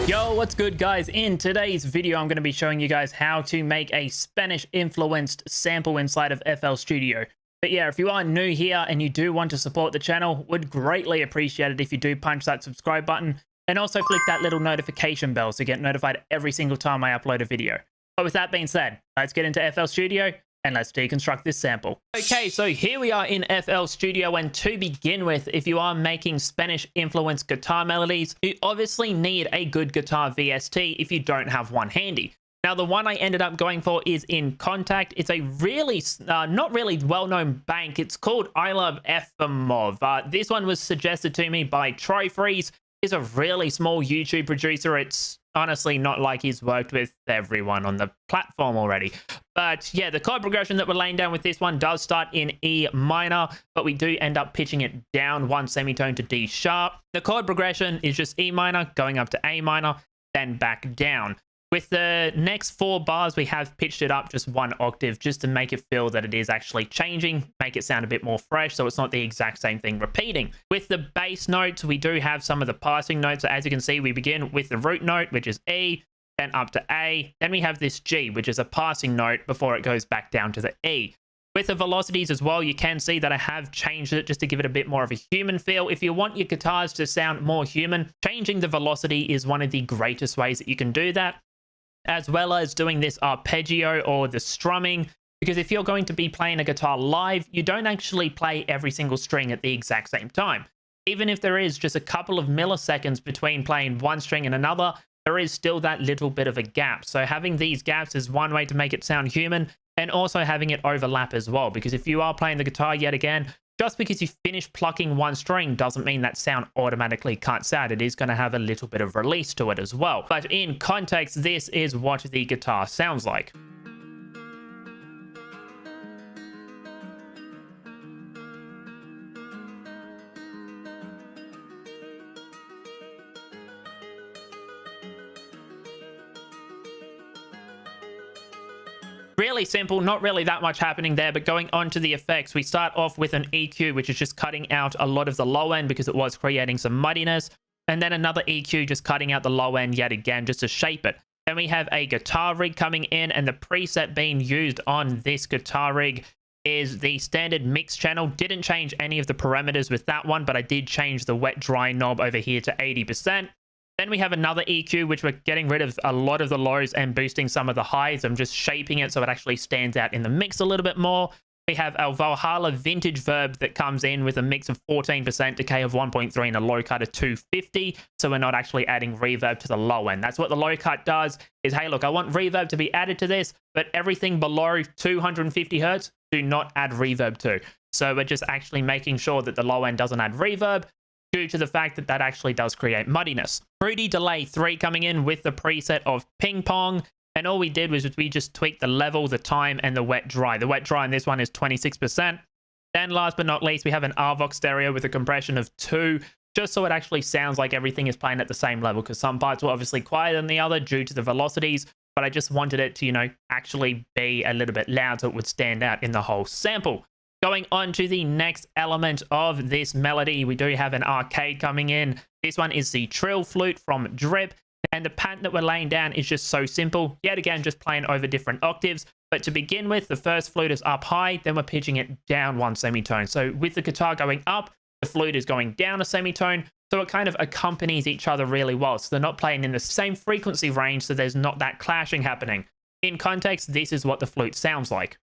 Yo, what's good guys? In today's video, I'm going to be showing you guys how to make a Spanish influenced sample inside of FL Studio. But yeah, if you are new here and you do want to support the channel, would greatly appreciate it if you do punch that subscribe button and also flick that little notification bell to get notified every single time I upload a video. But with that being said, let's get into FL Studio and let's deconstruct this sample. Okay, so here we are in FL Studio, and to begin with, if you are making Spanish influenced guitar melodies, you obviously need a good guitar VST if you don't have one handy. Now, the one I ended up going for is in Kontakt. It's a really, not really well-known bank. It's called I Love Efimov. This one was suggested to me by Trophies. He's a really small YouTube producer. It's honestly not like he's worked with everyone on the platform already. But yeah, the chord progression that we're laying down with this one does start in E minor, but we do end up pitching it down one semitone to D sharp. The chord progression is just E minor, going up to A minor, then back down. With the next 4 bars, we have pitched it up just 1 octave just to make it feel that it is actually changing, make it sound a bit more fresh, so it's not the exact same thing repeating. With the bass notes, we do have some of the passing notes. So as you can see, we begin with the root note, which is E, then up to A. Then we have this G, which is a passing note before it goes back down to the E. With the velocities as well, you can see that I have changed it just to give it a bit more of a human feel. If you want your guitars to sound more human, changing the velocity is one of the greatest ways that you can do that, as well as doing this arpeggio or the strumming, because if you're going to be playing a guitar live, you don't actually play every single string at the exact same time. Even if there is just a couple of milliseconds between playing one string and another, there is still that little bit of a gap. So having these gaps is one way to make it sound human, and also having it overlap as well, because if you are playing the guitar yet again, just because you finish plucking one string doesn't mean that sound automatically cuts out. It is going to have a little bit of release to it as well. But in context, this is what the guitar sounds like. Really simple, not really that much happening there, but going on to the effects, we start off with an EQ, which is just cutting out a lot of the low end because it was creating some muddiness, and then another EQ just cutting out the low end yet again just to shape it. Then we have a guitar rig coming in, and the preset being used on this guitar rig is the standard mix channel. Didn't change any of the parameters with that one, but I did change the wet dry knob over here to 80%. Then we have another EQ, which we're getting rid of a lot of the lows and boosting some of the highs. I'm just shaping it so it actually stands out in the mix a little bit more. We have our Valhalla vintage verb that comes in with a mix of 14%, decay of 1.3, and a low cut of 250. So we're not actually adding reverb to the low end. That's what the low cut does is, hey, look, I want reverb to be added to this, but everything below 250 hertz, do not add reverb to. So we're just actually making sure that the low end doesn't add reverb, due to the fact that that actually does create muddiness. Fruity Delay 3 coming in with the preset of Ping Pong, and all we did was we just tweaked the level, the time, and the wet dry. The wet dry in this one is 26%. Then last but not least, we have an RVOX stereo with a compression of 2, just so it actually sounds like everything is playing at the same level, because some parts were obviously quieter than the other due to the velocities, but I just wanted it to, you know, actually be a little bit loud so it would stand out in the whole sample. Going on to the next element of this melody, we do have an arcade coming in. This one is the Trill Flute from Drip, and the pattern that we're laying down is just so simple. Yet again, just playing over different octaves. But to begin with, the first flute is up high, then we're pitching it down 1 semitone. So with the guitar going up, the flute is going down a semitone, so it kind of accompanies each other really well. So they're not playing in the same frequency range, so there's not that clashing happening. In context, this is what the flute sounds like.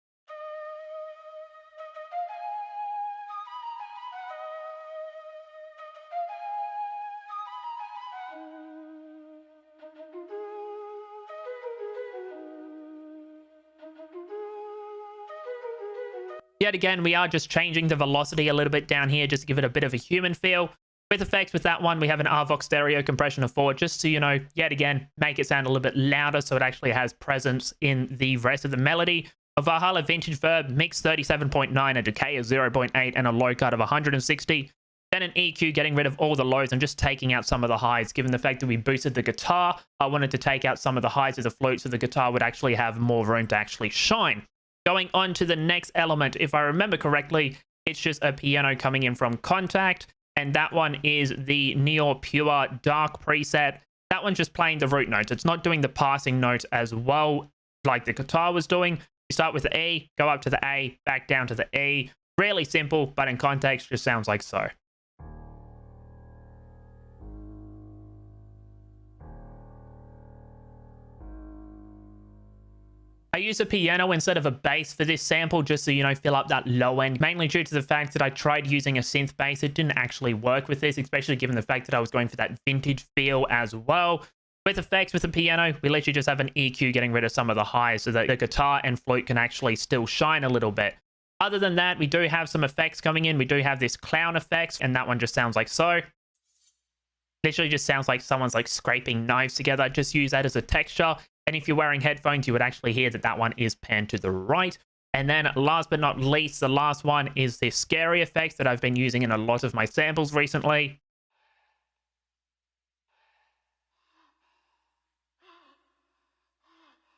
Yet again, we are just changing the velocity a little bit down here just to give it a bit of a human feel. With effects with that one, we have an RVOX stereo compression of 4, just to, you know, yet again, make it sound a little bit louder so it actually has presence in the rest of the melody. A Valhalla vintage verb, mix 37.9, a decay of 0.8, and a low cut of 160. Then an EQ, getting rid of all the lows and just taking out some of the highs. Given the fact that we boosted the guitar, I wanted to take out some of the highs of the flute so the guitar would actually have more room to actually shine. Going on to the next element, if I remember correctly, it's just a piano coming in from Kontakt, and that one is the Neo Pure Dark preset. That one's just playing the root notes. It's not doing the passing notes as well like the guitar was doing. You start with the E, go up to the A, back down to the E. Really simple, but in context just sounds like so. I use a piano instead of a bass for this sample just to, you know, fill up that low end, mainly due to the fact that I tried using a synth bass. It didn't actually work with this, especially given the fact that I was going for that vintage feel as well. With effects with the piano, we literally just have an EQ getting rid of some of the highs so that the guitar and flute can actually still shine a little bit. Other than that, we do have some effects coming in. We do have this clown effects, and that one just sounds like so. Literally just sounds like someone's like scraping knives together. Just use that as a texture. And if you're wearing headphones, you would actually hear that that one is panned to the right. And then last but not least, the last one is this scary effect that I've been using in a lot of my samples recently.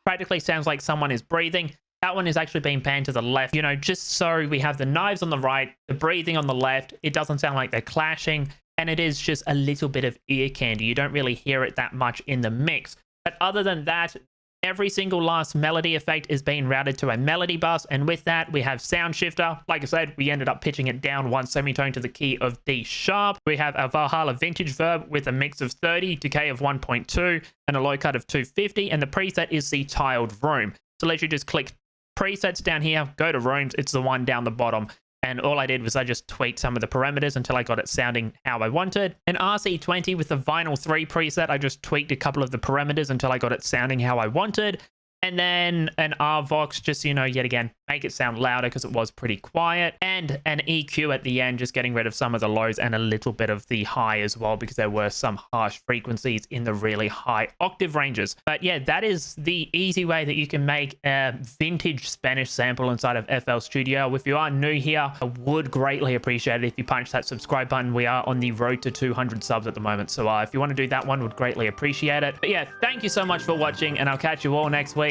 Practically sounds like someone is breathing. That one is actually being panned to the left, you know, just so we have the knives on the right, the breathing on the left. It doesn't sound like they're clashing, and it is just a little bit of ear candy. You don't really hear it that much in the mix. But other than that, every single last melody effect is being routed to a melody bus, and with that, we have sound shifter. Like I said, we ended up pitching it down one semitone to the key of D sharp. We have a Valhalla vintage verb with a mix of 30, decay of 1.2, and a low cut of 250, and the preset is the tiled room. So let's you just click presets down here, go to rooms, it's the one down the bottom. And all I did was I just tweaked some of the parameters until I got it sounding how I wanted. An RC20 with the Vinyl 3 preset, I just tweaked a couple of the parameters until I got it sounding how I wanted. And then an RVox, just, you know, yet again, make it sound louder because it was pretty quiet. And an EQ at the end, just getting rid of some of the lows and a little bit of the high as well, because there were some harsh frequencies in the really high octave ranges. But yeah, that is the easy way that you can make a vintage Spanish sample inside of FL Studio. If you are new here, I would greatly appreciate it if you punch that subscribe button. We are on the road to 200 subs at the moment. So if you want to do that one, would greatly appreciate it. But yeah, thank you so much for watching, and I'll catch you all next week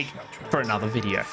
for another video.